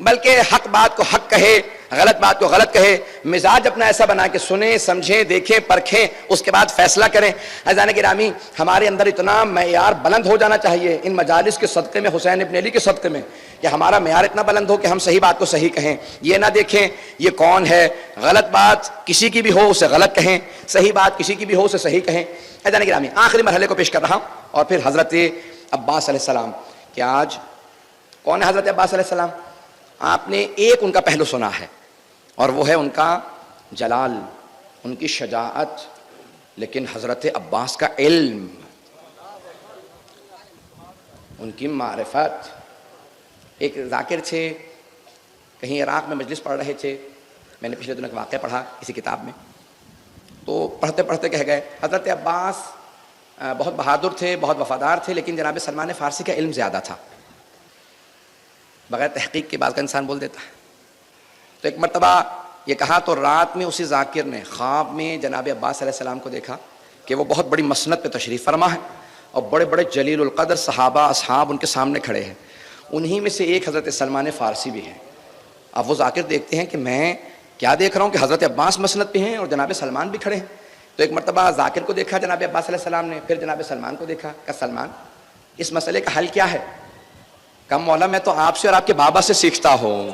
بلکہ حق بات کو حق کہے، غلط بات کو غلط کہے، مزاج اپنا ایسا بنا کہ سنیں، سمجھیں، دیکھیں، پرکھیں، اس کے بعد فیصلہ کریں۔ عزیزان گرامی، ہمارے اندر اتنا معیار بلند ہو جانا چاہیے ان مجالس کے صدقے میں، حسین ابن علی کے صدقے میں، کہ ہمارا معیار اتنا بلند ہو کہ ہم صحیح بات کو صحیح کہیں، یہ نہ دیکھیں یہ کون ہے، غلط بات کسی کی بھی ہو اسے غلط کہیں، صحیح بات کسی کی بھی ہو اسے صحیح کہیں۔ عزیزان گرامی، آخری مرحلے کو پیش کر رہا ہوں اور پھر حضرت عباس علیہ السلام، کہ آج کون ہے حضرت عباس علیہ السلام؟ آپ نے ایک ان کا پہلو سنا ہے، اور وہ ہے ان کا جلال، ان کی شجاعت، لیکن حضرت عباس کا علم، ان کی معرفت۔ ایک ذاکر تھے، کہیں عراق میں مجلس پڑھ رہے تھے، میں نے پچھلے دنوں کا واقعہ پڑھا کسی کتاب میں، تو پڑھتے پڑھتے کہہ گئے حضرت عباس بہت بہادر تھے، بہت وفادار تھے، لیکن جناب سلمان فارسی کا علم زیادہ تھا۔ بغیر تحقیق کے بعد کا انسان بول دیتا ہے۔ تو ایک مرتبہ یہ کہا تو رات میں اسی ذاکر نے خواب میں جناب عباس علیہ السلام کو دیکھا کہ وہ بہت بڑی مسند پہ تشریف فرما ہے، اور بڑے بڑے جلیل القدر صحابہ اصحاب ان کے سامنے کھڑے ہیں، انہی میں سے ایک حضرت سلمان فارسی بھی ہیں۔ اب وہ ذاکر دیکھتے ہیں کہ میں کیا دیکھ رہا ہوں کہ حضرت عباس مسند پہ ہیں اور جناب سلمان بھی کھڑے ہیں۔ تو ایک مرتبہ ذاکر کو دیکھا جناب عباس علیہ السلام نے، پھر جناب سلمان کو دیکھا کہ سلمان اس مسئلے کا حل کیا ہے؟ کہا مولا میں تو آپ سے اور آپ کے بابا سے سیکھتا ہوں،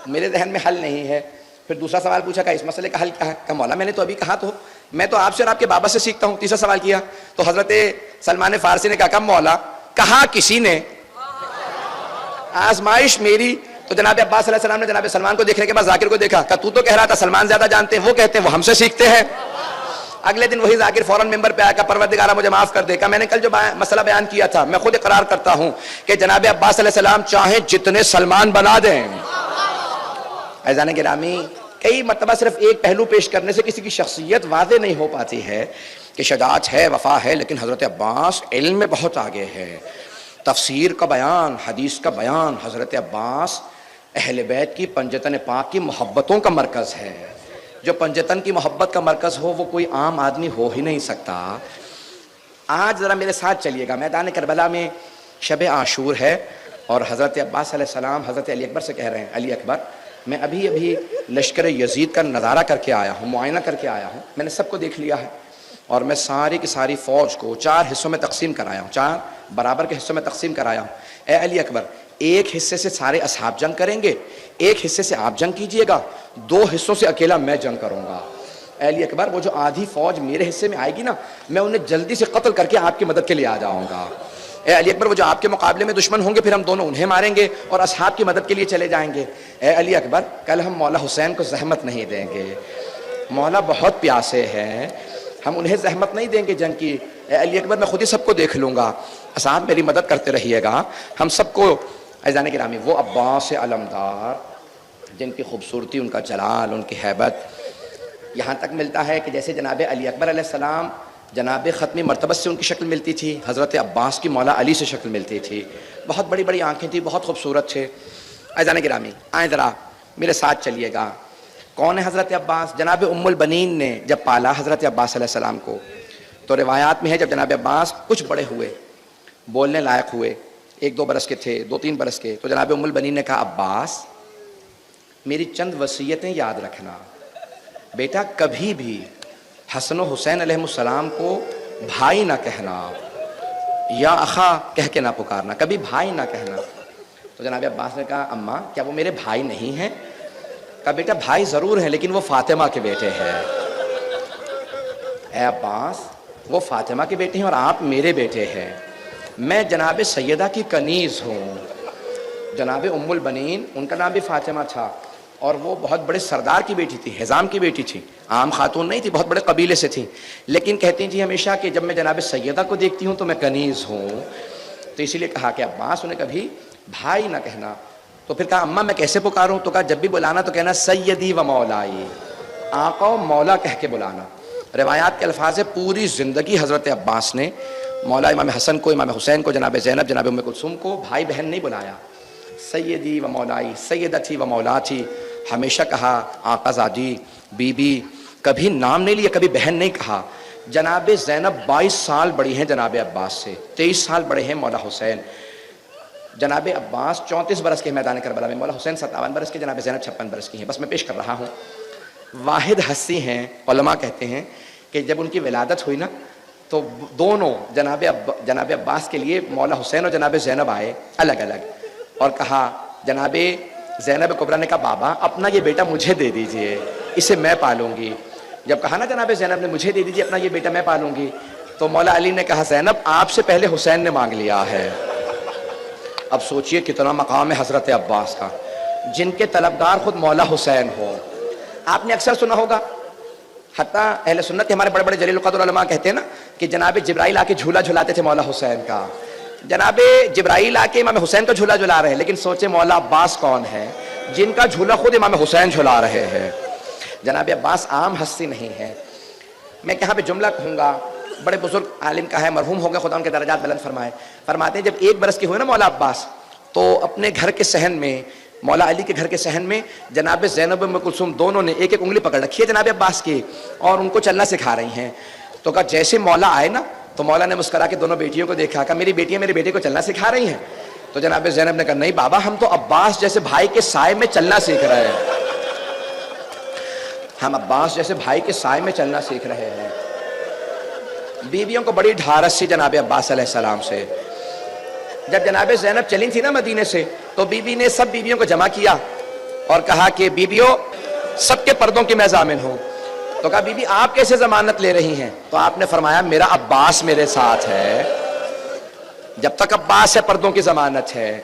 میرے ذہن میں حل نہیں ہے۔ پھر دوسرا سوال پوچھا کہ اس مسئلے کا حل کیا ہے؟ کہا مولا میں نے تو ابھی کہا تو میں تو آپ سے اور آپ کے بابا سے سیکھتا ہوں۔ تیسرا سوال کیا تو حضرت سلمان فارسی نے کہا مولا کہا کسی نے، آزمائش میری۔ تو جناب عباس علیہ السلام نے جناب سلمان کو دیکھنے کے بعد ذاکر کو دیکھا، کہا تو کہہ رہا تھا سلمان زیادہ جانتے ہیں، وہ کہتے ہیں وہ ہم سے سیکھتے ہیں۔ اگلے دن وہی ذاکر فوراً ممبر پہ آیا کہ پروردگارہ مجھے معاف کر دے، کہ میں نے کل جو مسئلہ بیان کیا تھا میں خود اقرار کرتا ہوں کہ جناب عباس علیہ السلام چاہیں جتنے سلمان بنا دیں۔ عزیزان گرامی، کئی مرتبہ صرف ایک پہلو پیش کرنے سے کسی کی شخصیت واضح نہیں ہو پاتی ہے کہ شجاعت ہے، وفا ہے، لیکن حضرت عباس علم میں بہت آگے ہے۔ تفسیر کا بیان، حدیث کا بیان، حضرت عباس اہل بیت کی پنجتن پاک کی محبتوں کا مرکز ہے۔ جو پنجتن کی محبت کا مرکز ہو وہ کوئی عام آدمی ہو ہی نہیں سکتا۔ آج ذرا میرے ساتھ چلیے گا، میدان کربلا میں شب عاشور ہے، اور حضرت عباس علیہ السلام حضرت علی اکبر سے کہہ رہے ہیں علی اکبر میں ابھی لشکر یزید کا نظارہ کر کے آیا ہوں، معائنہ کر کے آیا ہوں، میں نے سب کو دیکھ لیا ہے، اور میں ساری کی ساری فوج کو 4 حصوں میں تقسیم کرایا ہوں، 4 برابر کے حصوں میں تقسیم کرایا ہوں۔ اے علی اکبر ایک حصے سے سارے اصحاب جنگ کریں گے، ایک حصے سے آپ جنگ کیجئے گا، 2 حصوں سے اکیلا میں جنگ کروں گا۔ اے علی اکبر وہ جو آدھی فوج میرے حصے میں آئے گی نا، میں انہیں جلدی سے قتل کر کے آپ کی مدد کے لیے آ جاؤں گا۔ اے علی اکبر وہ جو آپ کے مقابلے میں دشمن ہوں گے پھر ہم دونوں انہیں ماریں گے اور اصحاب کی مدد کے لیے چلے جائیں گے۔ اے علی اکبر کل ہم مولا حسین کو زحمت نہیں دیں گے، مولا بہت پیاسے ہیں، ہم انہیں زحمت نہیں دیں گے جنگ کی۔ اے علی اکبر میں خود ہی سب کو دیکھ لوں گا، اصحاب میری مدد کرتے رہیے گا، ہم سب کو۔ عزیزان گرامی، وہ عباس علمدار جن کی خوبصورتی، ان کا جلال، ان کی ہیبت یہاں تک ملتا ہے کہ جیسے جناب علی اکبر علیہ السلام جناب ختمی مرتبت سے ان کی شکل ملتی تھی، حضرت عباس کی مولا علی سے شکل ملتی تھی، بہت بڑی بڑی آنکھیں تھیں، بہت خوبصورت تھے۔ عزیزان گرامی آئیں ذرا میرے ساتھ چلیے گا، کون ہے حضرت عباس؟ جناب ام البنین نے جب پالا حضرت عباس علیہ السلام کو، تو روایات میں ہے جب جناب عباس کچھ بڑے ہوئے، بولنے لائق ہوئے، 1-2 برس کے تھے، 2-3 برس کے، تو جناب ام البنین نے کہا عباس میری چند وصیتیں یاد رکھنا، بیٹا کبھی بھی حسن و حسین علیہ السلام کو بھائی نہ کہنا، یا اخا کہہ کے نہ پکارنا، کبھی بھائی نہ کہنا۔ تو جناب عباس نے کہا اماں کیا وہ میرے بھائی نہیں ہیں؟ کہا بیٹا بھائی ضرور ہیں لیکن وہ فاطمہ کے بیٹے ہیں۔ اے عباس وہ فاطمہ کے بیٹے ہیں اور آپ میرے بیٹے ہیں، میں جناب سیدہ کی کنیز ہوں۔ جناب ام البنین ان کا نام بھی فاطمہ تھا، اور وہ بہت بڑے سردار کی بیٹی تھی، حزام کی بیٹی تھی، عام خاتون نہیں تھی، بہت بڑے قبیلے سے تھی، لیکن کہتی تھی ہمیشہ کہ جب میں جناب سیدہ کو دیکھتی ہوں تو میں کنیز ہوں، تو اسی لیے کہا کہ عباس انہیں کبھی بھائی نہ کہنا۔ تو پھر کہا اماں میں کیسے پکاروں؟ تو کہا جب بھی بلانا تو کہنا سیدی و مولائی، آقا و مولا کہہ کے بلانا۔ روایات کے الفاظ ہے پوری زندگی حضرت عباس نے مولا امام حسن کو، امام حسین کو، جناب زینب، جناب ام کلثوم کو بھائی بہن نہیں بلایا، سیدی و مولائی، سیدتی و مولاتی ہمیشہ کہا، آقا زادی، بی بی، کبھی نام نہیں لیا، کبھی بہن نہیں کہا۔ جناب زینب 22 سال بڑی ہیں جناب عباس سے، 23 سال بڑے ہیں مولا حسین۔ جناب عباس 34 برس کے میدان کربلا میں، مولا حسین 57 برس کے، جناب زینب 56 برس کی ہیں. بس میں پیش کر رہا ہوں. واحد ہستی ہیں، علماء کہتے ہیں کہ جب ان کی ولادت ہوئی نا تو دونوں جناب عباس کے لیے مولا حسین اور جناب زینب آئے الگ الگ اور کہا، جناب زینب کبریٰ نے کہا بابا اپنا یہ بیٹا مجھے دے دیجئے، اسے میں پالوں گی. جب کہا نا جناب زینب نے مجھے دے دیجئے اپنا یہ بیٹا میں پالوں گی، تو مولا علی نے کہا زینب آپ سے پہلے حسین نے مانگ لیا ہے. اب سوچئے کتنا مقام ہے حضرت عباس کا، جن کے طلبگار خود مولا حسین ہو. آپ نے اکثر سنا ہوگا، حتیٰ اہل سنت کے ہمارے بڑے بڑے جلیل القدر علماء کہتے ہیں نا کہ جناب جبرائیل آ کے جھولا جھلاتے تھے مولا حسین کا. جناب جبرائیل آ کے امام حسین کو جھولا جھلا رہے ہیں، لیکن سوچے مولا عباس کون ہے جن کا جھولا خود امام حسین جھلا رہے ہیں. جناب عباس عام ہستی نہیں ہے. میں کہاں پہ جملہ کہوں گا، بڑے بزرگ عالم کا ہے، مرحوم ہو گئے، خدا ان کے درجات بلند فرمائے. فرماتے ہیں جب 1 برس کے ہوئے نا مولا عباس تو اپنے گھر کے صحن میں، مولا علی کے گھر کے صحن میں جناب زینب ام کلثوم دونوں نے ایک ایک انگلی پکڑ رکھی ہے جناب عباس کی اور ان کو چلنا سکھا رہی ہیں. تو کہا جیسے مولا آئے نا تو مولا نے مسکرا کے دونوں بیٹیوں کو دیکھا، کہا میری بیٹیاں میرے بیٹے کو چلنا سکھا رہی ہیں. تو جناب زینب نے کہا نہیں بابا ہم تو عباس جیسے بھائی کے سائے میں چلنا سیکھ رہے ہیں، ہم عباس جیسے بھائی کے سائے میں چلنا سیکھ رہے ہیں. بیویوں کو بڑی ڈھارس سی جناب عباس علیہ السلام سے. جب جناب زینب چلی تھی نا مدینے سے تو بی بی نے سب بیویوں کو جمع کیا اور کہا کہ بیویوں سب کے پردوں کی میں ضامن ہوں. تو کہا بی بی آپ کیسے ضمانت لے رہی ہیں؟ تو آپ نے فرمایا میرا عباس میرے ساتھ ہے، جب تک عباس ہے پردوں کی ضمانت ہے.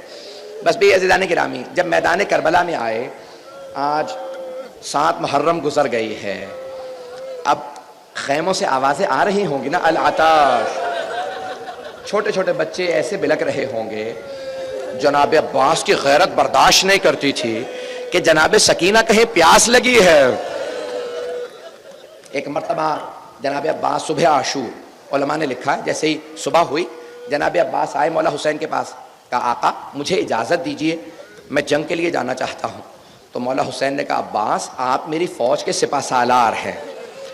بس بھی عزیزان گرامی، جب میدان کربلا میں آئے، آج 7 محرم گزر گئی ہے، اب خیموں سے آوازیں آ رہی ہوں گی نا، العطاش، چھوٹے چھوٹے بچے ایسے بلک رہے ہوں گے. جناب عباس کی غیرت برداشت نہیں کرتی تھی کہ جناب سکینہ کہیں پیاس لگی ہے. ایک مرتبہ جناب عباس صبح عاشور، علماء نے لکھا جیسے ہی صبح ہوئی جناب عباس آئے مولا حسین کے پاس، کہا آقا مجھے اجازت دیجئے میں جنگ کے لیے جانا چاہتا ہوں. تو مولا حسین نے کہا عباس آپ میری فوج کے سپہ سالار ہیں،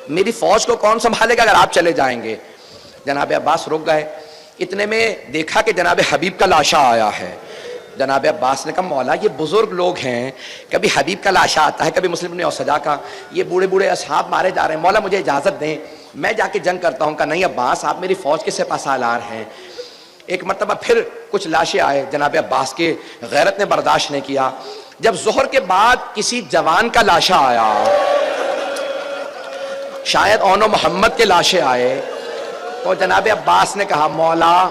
میری فوج کو کون سنبھالے گا اگر آپ چلے جائیں گے؟ جناب عباس رک گئے. اتنے میں دیکھا کہ جناب حبیب کا لاشا آیا ہے. جناب عباس نے کہا مولا یہ بزرگ لوگ ہیں، کبھی حبیب کا لاشا آتا ہے، کبھی مسلم بن اوسجا کا، یہ بوڑھے بوڑھے اصحاب مارے جا رہے ہیں، مولا مجھے اجازت دیں میں جا کے جنگ کرتا ہوں. کہا نہیں عباس آپ میری فوج کے سپہ سالار ہیں. ایک مرتبہ پھر کچھ لاشیں آئے، جناب عباس کے غیرت نے برداشت نہیں کیا. جب ظہر کے بعد کسی جوان کا لاشا آیا، شاید اونو محمد کے لاشے آئے، تو جناب عباس نے کہا مولا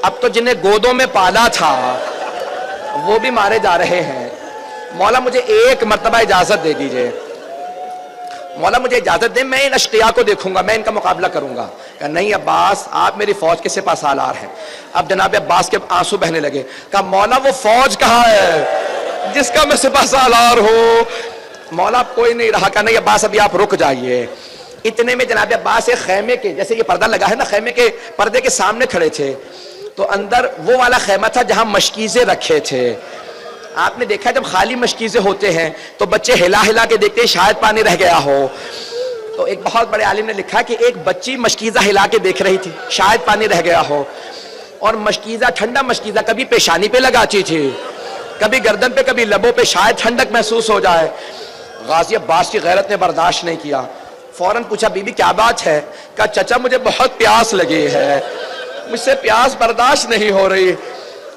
اب تو جنہیں گودوں میں پالا تھا وہ بھی مارے جا رہے ہیں، مولا مجھے ایک مرتبہ اجازت دے دیجئے، مولا مجھے اجازت دیں میں ان اشقیاء کو دیکھوں گا، میں ان کا مقابلہ کروں گا. کہا نہیں عباس آپ میری فوج کے سپہ سالار ہیں. اب جناب عباس کے آنسو بہنے لگے. کہا مولا وہ فوج کہاں ہے جس کا میں سپہ سالار ہوں؟ مولا کوئی نہیں رہا. کہا نہیں عباس ابھی آپ رک جائیے. اتنے میں جناب عباس ایک خیمے کے، جیسے یہ پردہ لگا ہے نا، خیمے کے پردے کے سامنے کھڑے تھے. تو اندر وہ والا خیمہ تھا جہاں مشکیزیں رکھے تھے. آپ نے دیکھا جب خالی مشکیزیں ہوتے ہیں تو بچے ہلا ہلا کے دیکھتے ہیں شاید پانی رہ گیا ہو. تو ایک بہت بڑے عالم نے لکھا کہ ایک بچی مشکیزہ ہلا کے دیکھ رہی تھی شاید پانی رہ گیا ہو، اور مشکیزہ ٹھنڈا مشکیزہ کبھی پیشانی پہ لگاتی تھی، کبھی گردن پہ، کبھی لبوں پہ، شاید ٹھنڈک محسوس ہو جائے. غازی عباس کی غیرت نے برداشت نہیں کیا، فوراً پوچھا بی بی کیا بات ہے؟ کہا چچا مجھے بہت پیاس لگی ہے، مجھ سے پیاس برداشت نہیں ہو رہی.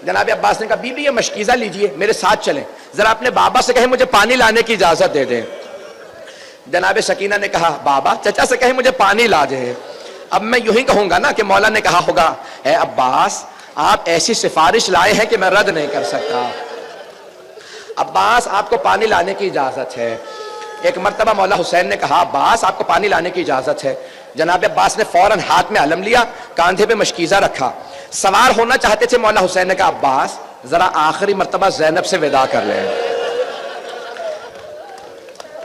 جناب عباس نے کہا بی بی یہ مشکیزہ لیجئے میرے ساتھ چلیں، ذرا اپنے بابا سے کہیں مجھے پانی لانے کی اجازت دے دیں. جناب سکینہ نے کہا بابا چچا سے کہیں مجھے پانی لا دیں. اب میں یوں ہی کہوں گا نا کہ مولا نے کہا ہوگا اے عباس آپ ایسی سفارش لائے ہیں کہ میں رد نہیں کر سکتا، عباس آپ کو پانی لانے کی اجازت ہے. ایک مرتبہ مولا حسین نے کہا عباس آپ کو پانی لانے کی اجازت ہے. جناب عباس نے فوراً ہاتھ میں علم لیا، کاندھے پہ مشکیزہ رکھا، سوار ہونا چاہتے تھے. مولا حسین نے کہا عباس ذرا آخری مرتبہ زینب سے وداع کر لیں.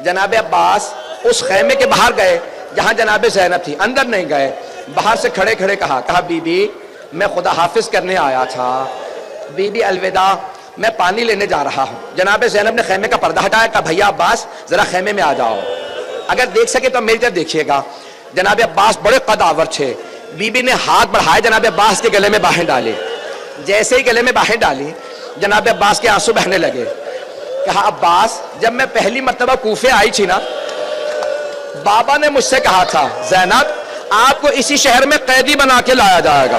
جناب عباس اس خیمے کے باہر گئے جہاں جناب زینب تھی، اندر نہیں گئے، باہر سے کھڑے کھڑے کہا بی بی میں خدا حافظ کرنے آیا تھا، بی بی الوداع میں پانی لینے جا رہا ہوں. جناب زینب نے خیمے کا پردہ ہٹایا، کہا بھیا عباس ذرا خیمے میں آ جاؤ، اگر دیکھ سکے تو میری طرف دیکھیے گا. جناب عباس بڑے قد آور تھے. بی بی نے ہاتھ بڑھائے، جناب عباس کے گلے میں باہیں ڈالی. جیسے ہی گلے میں باہیں ڈالی جناب عباس کے آنسو بہنے لگے. کہا عباس جب میں پہلی مرتبہ کوفے آئی تھی نا, بابا نے مجھ سے کہا تھا زینب آپ کو اسی شہر میں قیدی بنا کے لایا جائے گا.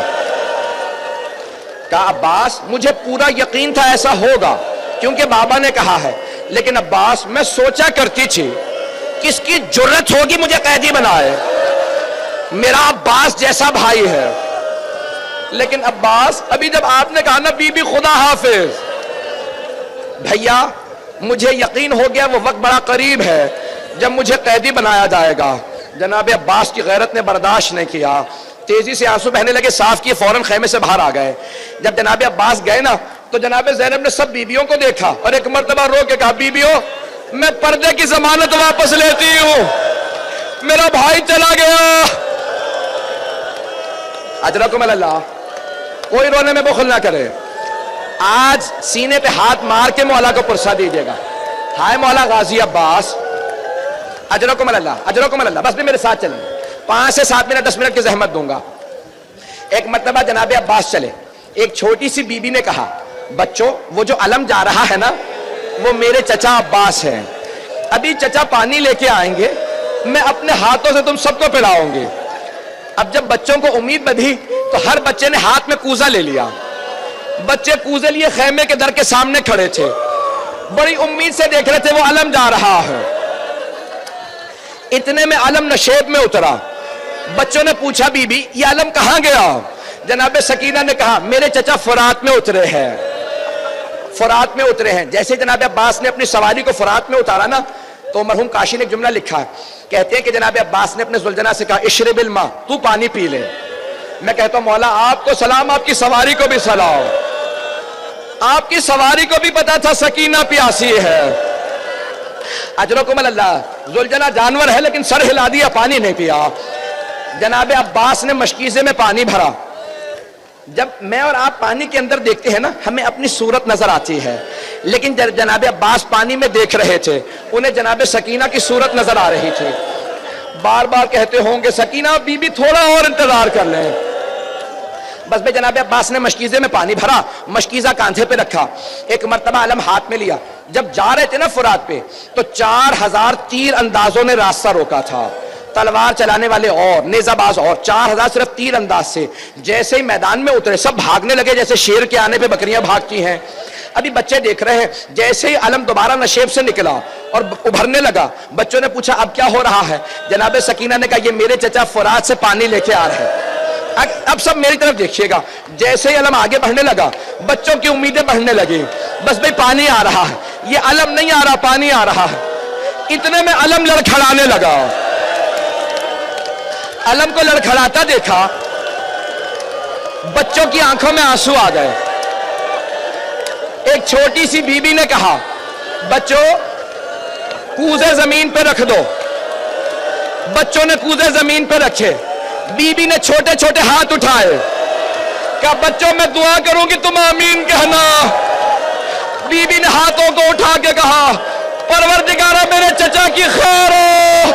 کہا عباس مجھے پورا یقین تھا ایسا ہوگا کیونکہ بابا نے کہا ہے, لیکن عباس میں سوچا کرتی تھی کس کی جرت ہوگی مجھے قیدی بنائے, میرا عباس جیسا بھائی ہے. لیکن عباس ابھی جب آپ نے کہا نا بی بی خدا حافظ, بھیا مجھے یقین ہو گیا وہ وقت بڑا قریب ہے جب مجھے قیدی بنایا جائے گا. جناب عباس کی غیرت نے برداشت نہیں کیا, تیزی سے آنسو بہنے لگے, صاف کیے, فوراً خیمے سے باہر آ گئے. جب جناب عباس گئے نا تو جناب زینب نے سب بیبیوں کو دیکھا اور ایک مرتبہ رو کے کہا بیبیوں میں پردے کی ضمانت واپس لیتی ہوں, میرا بھائی چلا گیا. اجرکم اللہ, کوئی رونے میں بخل نہ کرے. آج سینے پہ ہاتھ مار کے مولا کو پرسا دیجیے گا, ہائے مولا غازی عباس, اجرکم اللہ, اجرکم اللہ. بس بھی میرے ساتھ چلیں, 5 سے 7 منٹ 10 منٹ کی زحمت دوں گا. ایک مرتبہ جناب عباس چلے, ایک چھوٹی سی بی بی نے کہا بچوں وہ جو علم جا رہا ہے نا وہ میرے چچا عباس ہیں, ابھی چچا پانی لے کے آئیں گے, میں اپنے ہاتھوں سے تم سب کو پلاؤں گی. اب جب بچوں کو امید بدھی تو ہر بچے نے ہاتھ میں کوزہ لے لیا. بچے کوزے لیے خیمے کے در کے سامنے کھڑے تھے, بڑی امید سے دیکھ رہے تھے وہ علم جا رہا ہے. اتنے میں علم نشیب میں اترا. بچوں نے پوچھا بی بی یہ علم کہاں گیا؟ جناب سکینہ نے کہا میرے چچا فرات میں اترے ہیں, فرات میں اترے ہیں. جیسے جناب عباس نے اپنی سواری کو فرات میں اتارا نا تو مرحوم کاشی نے ایک جملہ لکھا ہے, کہتے ہیں کہ جناب عباس نے اپنے زلجنہ سے کہا اشرب الماء, تو پانی پی لے. میں کہتا ہوں مولا آپ کو سلام, آپ کی سواری کو بھی سلام. آپ کی سواری کو بھی پتا تھا سکینہ پیاسی ہے. اجرکم اللہ, زلجنہ جانور ہے لیکن سر ہلا دیا, پانی نہیں پیا. جناب عباس نے مشکیزے میں پانی بھرا. جب میں اور آپ پانی کے اندر دیکھتے ہیں نا ہمیں اپنی صورت نظر آتی ہے, لیکن جناب عباس پانی میں دیکھ رہے تھے, انہیں جناب سکینہ کی صورت نظر آ رہی تھی. بار بار کہتے ہوں گے سکینہ بی بی تھوڑا اور انتظار کر لیں. بس بے جناب عباس نے مشکیزے میں پانی بھرا, مشکیزہ کاندھے پہ رکھا, ایک مرتبہ علم ہاتھ میں لیا. جب جا رہے تھے نا فرات پہ تو 4000 تیر اندازوں نے راستہ روکا تھا, تلوار چلانے والے اور نیزہ باز اور 4000 صرف تیر انداز سے. جیسے ہی میدان میں اترے سب بھاگنے لگے جیسے شیر کے آنے پہ بکریاں بھاگتی ہیں. ابھی بچے دیکھ رہے ہیں, جیسے ہی علم دوبارہ نشیب سے نکلا اور ابھرنے لگا, بچوں نے پوچھا اب کیا ہو رہا ہے؟ جناب سکینہ نے کہا یہ میرے چچا فرات سے پانی لے کے آ رہے ہیں. اب سب میری طرف دیکھیے گا, جیسے ہی علم آگے بڑھنے لگا بچوں کی امیدیں بڑھنے لگی. بس بھئی پانی آ رہا ہے, یہ علم نہیں آ رہا, پانی آ رہا ہے. اتنے میں علم لڑکھڑانے لگا. علم کو لڑکھڑاتا دیکھا, بچوں کی آنکھوں میں آنسو آ گئے. ایک چھوٹی سی بی بی نے کہا بچوں کوزے زمین پہ رکھ دو. بچوں نے کوزے زمین پہ رکھے, بی بی نے چھوٹے چھوٹے ہاتھ اٹھائے, کہا بچوں میں دعا کروں گی تم آمین کہنا. بی بی نے ہاتھوں کو اٹھا کے کہا پروردگارہ میرے چچا کی خیر ہو.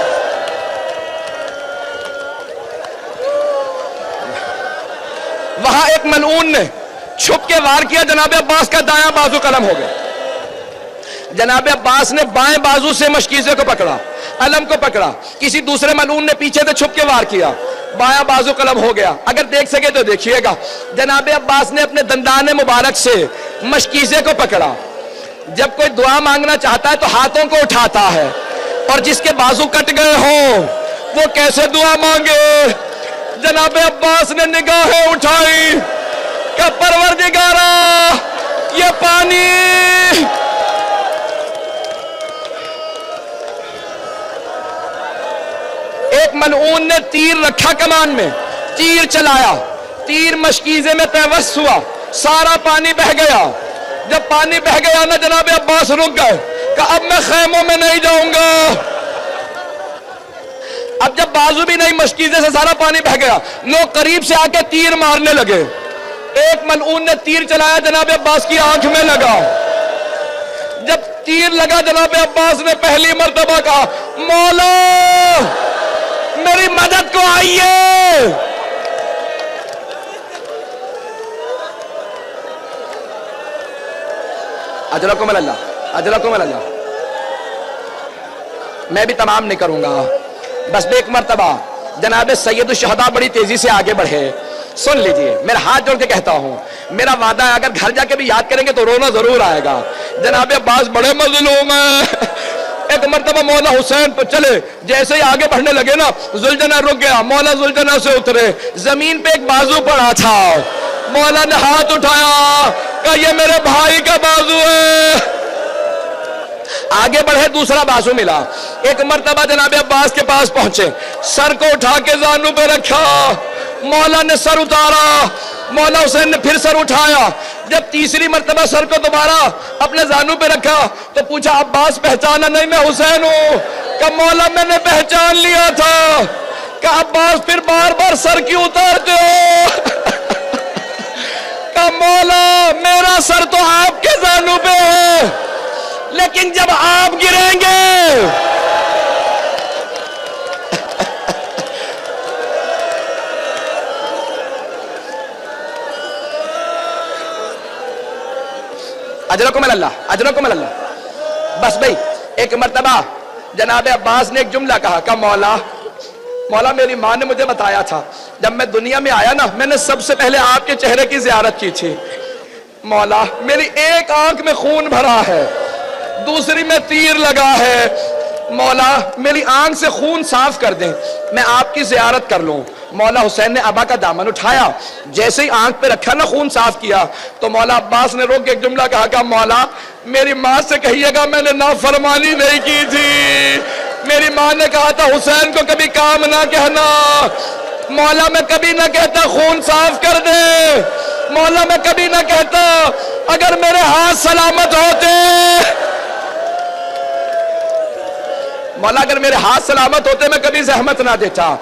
وہاں ایک ملعون نے چھپ کے وار کیا, جناب عباس کا دایاں بازو قلم ہو گیا. جناب عباس نے بائیں بازو سے مشکیزے کو پکڑا, علم کو پکڑا. کسی دوسرے ملعون نے پیچھے سے چھپ کے وار کیا, بایاں بازو قلم ہو گیا. اگر دیکھ سکے تو دیکھیے گا, جناب عباس نے اپنے دندان مبارک سے مشکیزے کو پکڑا. جب کوئی دعا مانگنا چاہتا ہے تو ہاتھوں کو اٹھاتا ہے, اور جس کے بازو کٹ گئے ہوں وہ کیسے دعا مانگے؟ جناب عباس نے نگاہیں اٹھائی کہ پروردگارہ یہ پانی ایک ملعون نے تیر رکھا کمان میں, تیر چلایا, تیر مشکیزے میں پیوست ہوا, سارا پانی بہ گیا. جب پانی بہ گیا نا جناب عباس رک گئے کہ اب میں خیموں میں نہیں جاؤں گا. اب جب بازو بھی نہیں, مشکیزے سے سارا پانی بہ گیا, لوگ قریب سے آ کے تیر مارنے لگے. ایک ملعون نے تیر چلایا, جناب عباس کی آنکھ میں لگا. جب تیر لگا جناب عباس نے پہلی مرتبہ کہا مولا میری مدد کو آئیے. اجرکم اللہ، اجرکم اللہ۔ میں بھی تمام نہیں کروں گا، بس ایک مرتبہ جناب سید الشہداء بڑی تیزی سے آگے بڑھے، سن لیجئے، میرا ہاتھ جوڑ کے کہتا ہوں، میرا وعدہ ہے اگر گھر جا کے بھی یاد کریں گے تو رونا ضرور آئے گا۔ جناب عباس بڑے مظلوم ہیں۔ ایک مرتبہ مولا حسین پہ چلے، جیسے ہی آگے بڑھنے لگے نا، ذوالجناح رک گیا، مولا ذوالجناح سے اترے، زمین پہ ایک بازو پڑا تھا، مولا نے ہاتھ اٹھایا، کہا یہ میرے بھائی کا بازو ہے۔ آگے بڑھے، دوسرا بازو ملا، ایک مرتبہ جناب عباس کے پاس پہنچے، سر کو اٹھا کے زانو پہ رکھا، مولا نے سر اتارا، مولا حسین نے پھر سر اٹھایا، جب تیسری مرتبہ سر کو دوبارہ اپنے زانو پہ رکھا تو پوچھا عباس پہچانا نہیں میں حسین ہوں؟ کہ مولا میں نے پہچان لیا تھا۔ کہ عباس پھر بار بار سر کیوں اتارتے ہو؟ کہ مولا میرا سر تو آپ کے زانو پہ ہے، لیکن جب آپ گریں گے اجرکم اللہ، اجرکم اللہ۔ بس بھئی ایک مرتبہ جناب عباس نے ایک جملہ کہا کہ مولا میری ماں نے مجھے بتایا تھا جب میں دنیا میں آیا نا، میں نے سب سے پہلے آپ کے چہرے کی زیارت کی تھی۔ مولا میری ایک آنکھ میں خون بھرا ہے، دوسری میں تیر لگا ہے، مولا میری آنکھ سے خون صاف کر دیں، میں آپ کی زیارت کر لوں۔ مولا حسین نے ابا کا دامن اٹھایا، جیسے ہی آنکھ پہ رکھا نا خون صاف کیا تو مولا عباس نے روک کے ایک جملہ کہا کہ مولا میری ماں سے کہیے گا میں نے نافرمانی نہیں کی تھی، میری ماں نے کہا تھا حسین کو کبھی کام نہ کہنا، مولا میں کبھی نہ کہتا خون صاف کر دے، مولا میں کبھی نہ کہتا اگر میرے ہاتھ سلامت ہوتے، مولا اگر میرے ہاتھ سلامت ہوتے میں کبھی زحمت نہ دیتا۔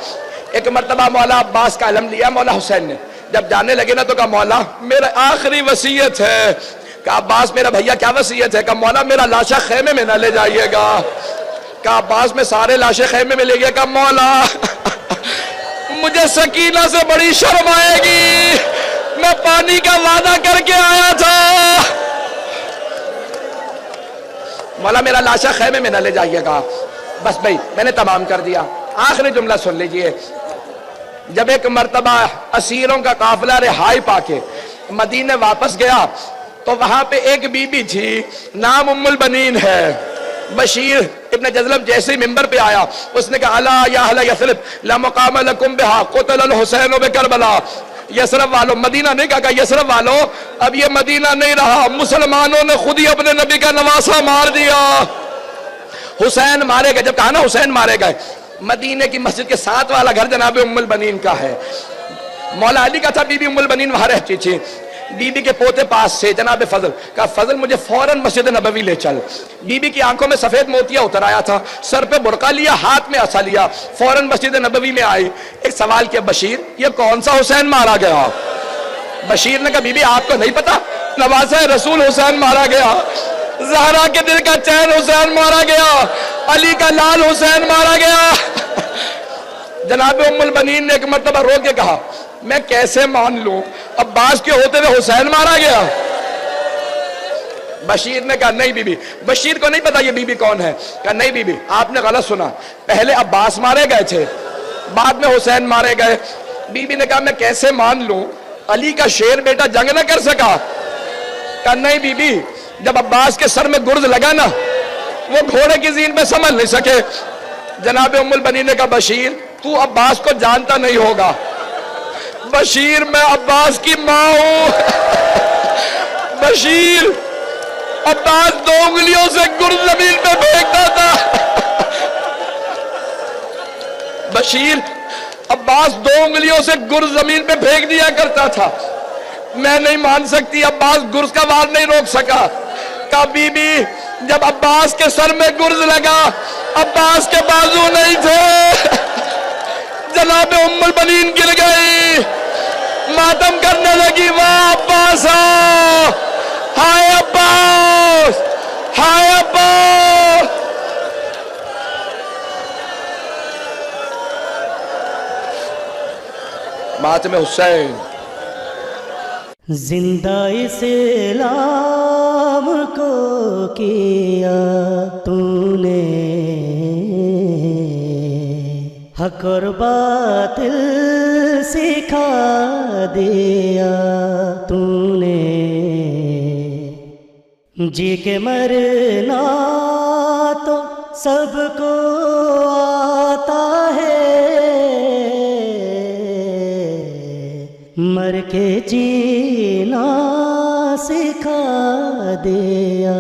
ایک مرتبہ مولا عباس کا علم لیا مولا حسین نے، جب جانے لگے نا تو کہا مولا میرا آخری وصیت ہے۔ کہا عباس میرا بھیا کیا وصیت ہے؟ کہا مولا میرا لاشا خیمے میں نہ لے جائیے گا۔ کہا عباس میں سارے لاشے خیمے میں لے گیا۔ کہا مولا مجھے سکینہ سے بڑی شرم آئے گی، میں پانی کا وعدہ کر کے آیا تھا، مولا میرا لاشا خیمے میں نہ لے جائیے گا۔ بس بھئی میں نے تمام کر دیا۔ آخری جملہ سن لیجئے، جب ایک مرتبہ اسیروں کا قافلہ رہائی پا کے مدینے واپس گیا تو وہاں پہ ایک بی بی تھی، نام ام البنین ہے۔ بشیر ابن جزلم جیسے ہی ممبر پہ آیا اس نے کہا الا یا اہل یثرب لا مقام لکم بہا قتل الحسین بکربلا۔ یثرب والوں، مدینہ نہیں کہا، یثرب والوں اب یہ مدینہ نہیں رہا، مسلمانوں نے خود ہی اپنے نبی کا نواسہ مار دیا، حسین مارے گئے۔ جب کہا نا حسین مارے گئے، مدینے کی مسجد کے ساتھ والا گھر جناب ام البنین کا ہے، مولا علی کا تھا، بی بی ام البنین وہاں رہتی تھی۔ بی بی کے پوتے پاس سے جناب فضل کہا فضل مجھے فوراً مسجد نبوی لے چل۔ بی بی کی آنکھوں میں سفید موتیا اتر آیا تھا، سر پہ برقع لیا، ہاتھ میں عصا لیا، فوراً مسجد نبوی میں آئی۔ ایک سوال کیا بشیر یہ کون سا حسین مارا گیا؟ بشیر نے کہا بی بی آپ کو نہیں پتا، نواسہ رسول حسین مارا گیا، زہرا کے دل کا چین حسین مارا گیا، علی کا لال حسین مارا گیا۔ جناب ام البنین نے ایک مرتبہ رو کے کہا میں کیسے مان لوں عباس کے ہوتے ہوئے حسین مارا گیا؟ بشیر نے کہا نہیں بی بی، بشیر کو نہیں پتا یہ بی بی کون ہے۔ کہا نہیں بی بی آپ نے غلط سنا، پہلے عباس مارے گئے تھے، بعد میں حسین مارے گئے۔ بی بی نے کہا میں کیسے مان لوں، علی کا شیر بیٹا جنگ نہ کر سکا؟ کہا نہیں بی بی جب عباس کے سر میں گرز لگا نا وہ گھوڑے کی زین پہ سنبھل نہیں سکے۔ جناب ام البنین نے کہا بشیر تو عباس کو جانتا نہیں ہوگا۔ بشیر میں عباس کی ماں ہوں۔ بشیر عباس 2 انگلیوں سے گرز زمین پہ پھینکتا تھا۔ بشیر عباس 2 انگلیوں سے گرز زمین پہ پھینک دیا کرتا تھا، میں نہیں مان سکتی عباس گرز کا وار نہیں روک سکا۔ کہا بی بی جب عباس کے سر میں گرز لگا عباس کے بازو نہیں تھے۔ جناب ام البنین گر گئی، ماتم کرنے لگی واہ عباس ہائے عباس ہائے عباس۔ ماتم حسین زندہ اسلام ہم کو کیا تو نے، حق اور باطل سکھا دیا تو نے، جی کے مرنا تو سب کو آتا ہے، مر کے جینا سکھا دیا